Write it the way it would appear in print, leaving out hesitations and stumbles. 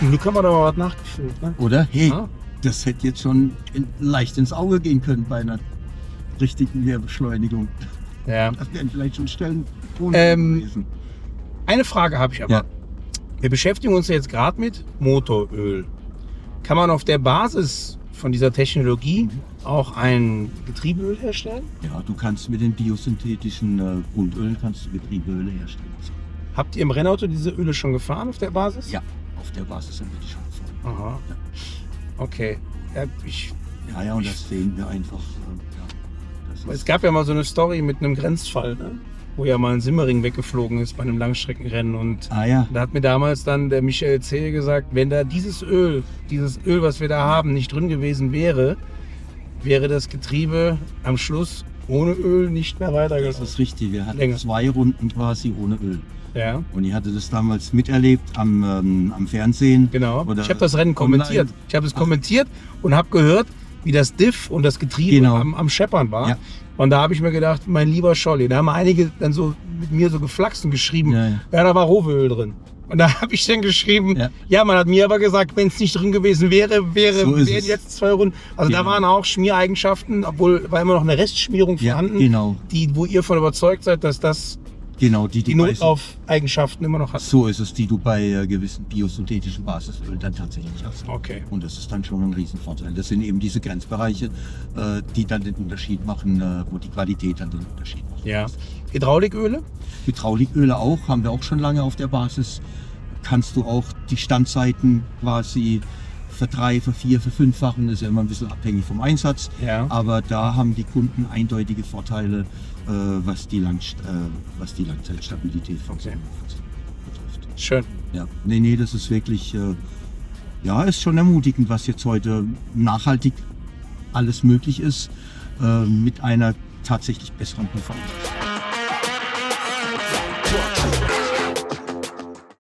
Zum Glück haben wir da mal was nachgefüllt. Ne? Oder? Hey, Ja. das hätte jetzt schon leicht ins Auge gehen können bei einer richtigen Leerbeschleunigung. Ja. Das wären vielleicht schon Stellen gewesen. Eine Frage habe ich aber. Ja. Wir beschäftigen uns jetzt gerade mit Motoröl. Kann man auf der Basis von dieser Technologie auch ein Getriebeöl herstellen? Ja, du kannst mit den biosynthetischen Grundölen kannst du Getriebeöle herstellen. Habt ihr im Rennauto diese Öle schon gefahren auf der Basis? Ja, auf der Basis haben wir die schon gefahren. Aha. Ja. Okay. Ja, Und das sehen wir einfach. Das es ist, gab ja mal so eine Story mit einem Grenzfall, ne? Wo ja mal ein Simmering weggeflogen ist bei einem Langstreckenrennen. Und ja. da hat mir damals dann der Michael Zehe gesagt, wenn da dieses Öl, was wir da haben, nicht drin gewesen wäre, wäre das Getriebe am Schluss ohne Öl nicht mehr Das weitergegangen. ist richtig. Wir hatten Länger. 2 Runden quasi ohne Öl. Ja, Und ich hatte das damals miterlebt am Fernsehen. genau. Oder Ich habe das Rennen online. kommentiert. Ich habe es kommentiert und habe gehört, wie das Diff und das Getriebe Genau. am Scheppern war. Ja. Und da habe ich mir gedacht, mein lieber Scholli, da haben einige dann so mit mir so geflaxt und geschrieben, Ja, ja, ja. da war Rohöl drin. Und da habe ich dann geschrieben, Ja. ja, man hat mir aber gesagt, wenn es nicht drin gewesen wäre, So ist wären es. jetzt 2 Runden. Also da Genau. waren auch Schmiereigenschaften, obwohl war immer noch eine Restschmierung Ja, vorhanden, genau. wo ihr von überzeugt seid, dass das Genau, die du weißt- Notlaufeigenschaften immer noch hat. So ist es, die du bei gewissen biosynthetischen Basisölen dann tatsächlich hast. Okay. Und das ist dann schon ein Riesenvorteil. Das sind eben diese Grenzbereiche, die dann den Unterschied machen, wo die Qualität dann den Unterschied macht. Ja. Hydrauliköle? Hydrauliköle auch, haben wir auch schon lange auf der Basis. Kannst du auch die Standzeiten quasi ver-3, ver-4, ver-5-fachen, ist ja immer ein bisschen abhängig vom Einsatz. Ja. Aber da haben die Kunden eindeutige Vorteile, was die Langzeitstabilität von so einem Fahrzeug betrifft. Schön. Ja, nee, das ist wirklich, ist schon ermutigend, was jetzt heute nachhaltig alles möglich ist, mit einer tatsächlich besseren Performance.